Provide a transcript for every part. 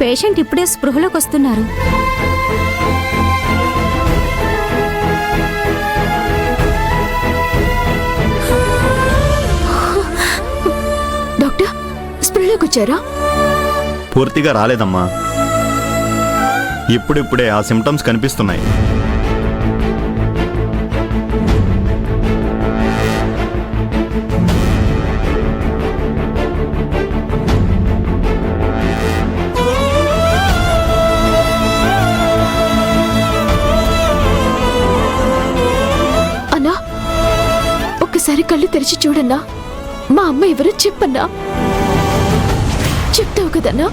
Patient ఇప్పుడే స్పృహలోకి వస్తున్నారు. డాక్టర్, స్పృహలోకి వచ్చారా? పూర్తిగా రాలేదమ్మా, ఇప్పుడిప్పుడే ఆ సిమ్టమ్స్ కనిపిస్తున్నాయి. అన్నా, ఒక్కసారి కళ్ళు తెరిచి చూడన్నా. మా అమ్మ ఎవరో చెప్పన్నా. చెప్తావు కదన్నా?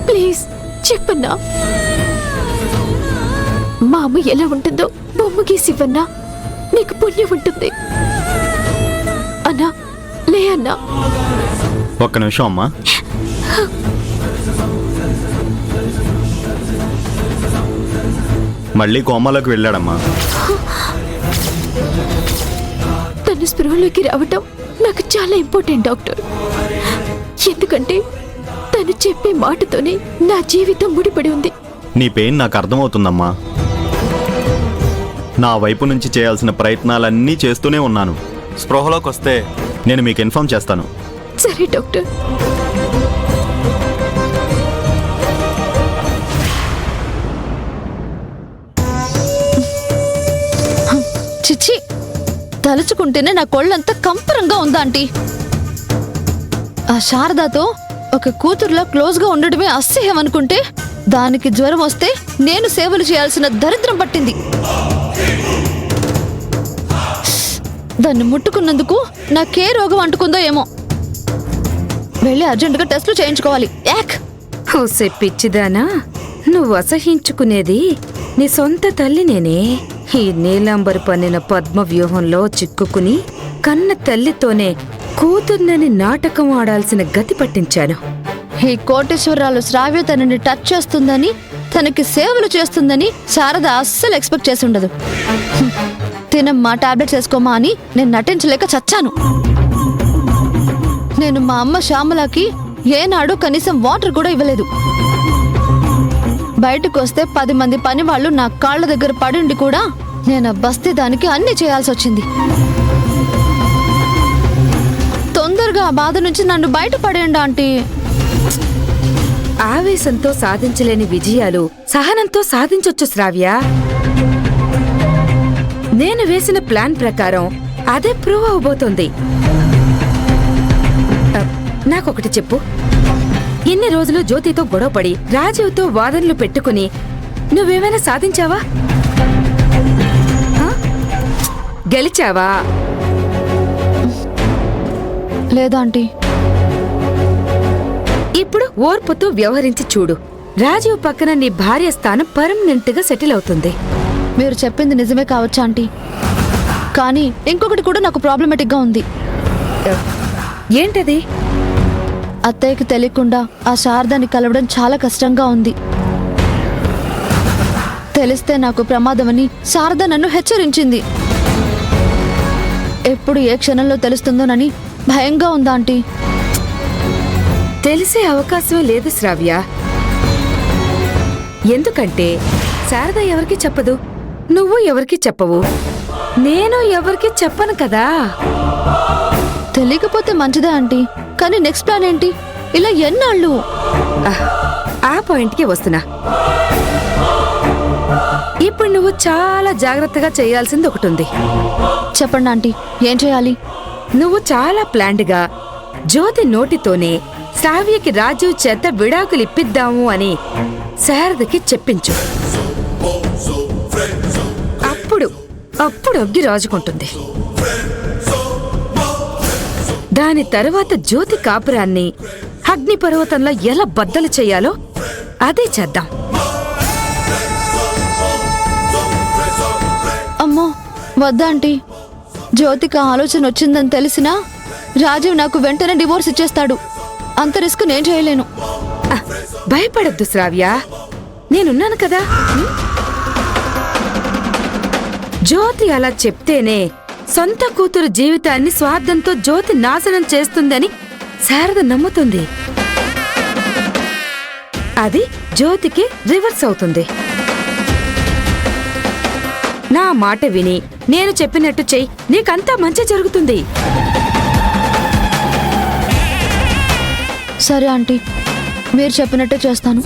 ప్లీజ్ చెప్పన్నా. మా అమ్మ ఎలా ఉంటుందో బొమ్మ గీసివ్వన్నా, నీకు పుణ్యం ఉంటుంది. అన్నా, లే అన్నా. ఒక్క నిమిషం అమ్మా. మళ్ళీ కోమాలోకి వెళ్ళాడమ్మా. తను స్పృహలోకి రావటం నాకు చాలా ఇంపార్టెంట్ డాక్టర్. ఎందుకంటే తను చెప్పే మాటతోనే నా జీవితం ముడిపడి ఉంది. నీ పెయిన్ నాకు అర్థమవుతుందమ్మా. నా వైపు నుంచి చేయాల్సిన ప్రయత్నాలన్నీ చేస్తూనే ఉన్నాను. స్పృహలోకి వస్తే నేను మీకు ఇన్ఫార్మ్ చేస్తాను. సరే డాక్టర్. చిచ్చి, తలుచుకుంటేనే నా కొళ్ళంతా కంపరంగా ఉందా ఆంటీ. ఆ శారదాతో ఒక కూతురులా క్లోజ్గా ఉండడమే అసహ్యం అనుకుంటే దానికి జ్వరం వస్తే నేను సేవలు చేయాల్సిన దరిద్రం పట్టింది. దాన్ని ముట్టుకున్నందుకు నాకే రోగం అంటుకుందో ఏమో. వెళ్ళి అర్జెంటుగా టెస్టులు చేయించుకోవాలి. యాక్ హోసే పిచ్చిదానా, నువ్వు అసహించుకునేది నీ సొంత తల్లినేనే. ఈ నీలాంబరు పన్నిన పద్మ వ్యూహంలో చిక్కుకుని కన్న తల్లితోనే కూతుర్నని నాటకం ఆడాల్సిన గతి పట్టించాను. ఈ కోటేశ్వరరాలు శ్రావ్య తనని టచ్ చేస్తుందని, తనకి సేవలు చేస్తుందని శారద అస్సలు ఎక్స్పెక్ట్ చేసి ఉండదు. తినమ్మా, టాబ్లెట్స్ వేసుకోమా అని నేను నటించలేక చచ్చాను. నేను మా అమ్మ శ్యామలకి ఏనాడు కనీసం వాటర్ కూడా ఇవ్వలేదు. బయటకు వస్తే 10 మంది పని వాళ్ళు నా కాళ్ళ దగ్గర పడిండి కూడా నేను బస్తీ దానికి అన్ని చేయాల్సి వచ్చింది. తొందరగా ఆ బాధ నుంచి నన్ను బయటపడేయండి ఆంటీ. ఆవేశంతో సాధించలేని విజయాలు సహనంతో సాధించొచ్చు శ్రావ్య. నేను వేసిన ప్లాన్ ప్రకారం అదే ప్రూవ్ అవబోతోంది. నాకొకటి చెప్పు, ఇన్ని రోజులు జ్యోతితో గొడవపడి రాజీవ్తో వాదనలు పెట్టుకుని నువ్వేమైనా సాధించావా? గెలిచావా? లేదా ఆంటీ. ఇప్పుడు ఓర్పుతో వ్యవహరించి చూడు. రాజీవ్ పక్కన నీ భార్య స్థానం పర్మనెంట్ గా సెటిల్ అవుతుంది. మీరు చెప్పింది నిజమే కావచ్చు ఆంటీ, కానీ ఇంకొకటి కూడా నాకు ప్రాబ్లమేటిక్ గా ఉంది. ఏంటది? అత్తయ్యకి తెలియకుండా ఆ శారదాన్ని కలవడం చాలా కష్టంగా ఉంది. తెలిస్తే నాకు ప్రమాదమని శారద నన్ను హెచ్చరించింది. ఎప్పుడు ఏ క్షణంలో తెలుస్తుందోనని భయంగా ఉందా ఆంటీ. తెలిసే అవకాశమే లేదు శ్రావ్య. ఎందుకంటే శారద ఎవరికి చెప్పదు, నువ్వు ఎవరికి చెప్పవు, నేను ఎవరికి చెప్పను కదా. తెలియకపోతే మంచిదే ఆంటీ, కానీ నెక్స్ట్ ప్లాన్ ఏంటి? ఇలా ఎన్నాళ్ళు? ఆ పాయింట్కి వస్తున్నా. ఇప్పుడు నువ్వు చాలా జాగ్రత్తగా చేయాల్సింది ఒకటి ఉంది. చెప్పండి ఆంటీ, ఏం చేయాలి? నువ్వు చాలా ప్లాండ్గా జ్యోతి నోటితోనే శ్రావ్యకి రాజీవ్ చేత విడాకులు ఇప్పిద్దాము అని శారదకి చెప్పించు. అప్పుడు అగ్గి రాజుకుంటుంది. దాని తర్వాత జ్యోతి కాపురాన్ని అగ్నిపర్వతంలో ఎలా బద్దలు చెయ్యాలో అదే చేద్దాం. అమ్మో వద్దా ఆంటీ. జ్యోతికి ఆలోచన వచ్చిందని తెలిసినా రాజీవ్ నాకు వెంటనే డివోర్స్ ఇచ్చేస్తాడు. అంత రిస్క్ నేను చేయలేను. భయపడద్దు శ్రావ్య, నేనున్నాను కదా. జ్యోతి అలా చెప్తేనే సొంత కూతురు జీవితాన్ని స్వార్థంతో జ్యోతి నాశనం చేస్తుందని శారద నమ్ముతుంది. అది జ్యోతికి రివర్స్ అవుతుంది. నా మాట విని నేను చెప్పినట్టు చెయ్యి, నీకంతా మంచి జరుగుతుంది. సరే ఆంటీ, మీరు చెప్పినట్టే చేస్తాను.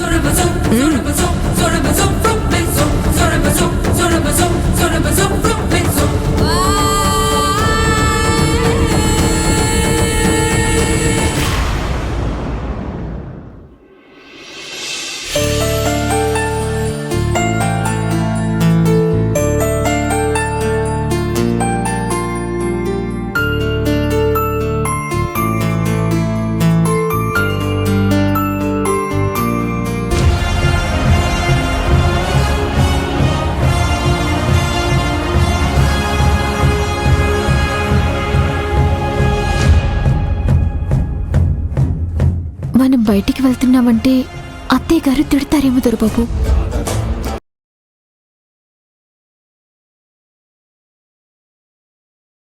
మనం బయటికి వెళ్తున్నామంటే అత్తయ్య గారు తిడతారేమో దొరబాబు.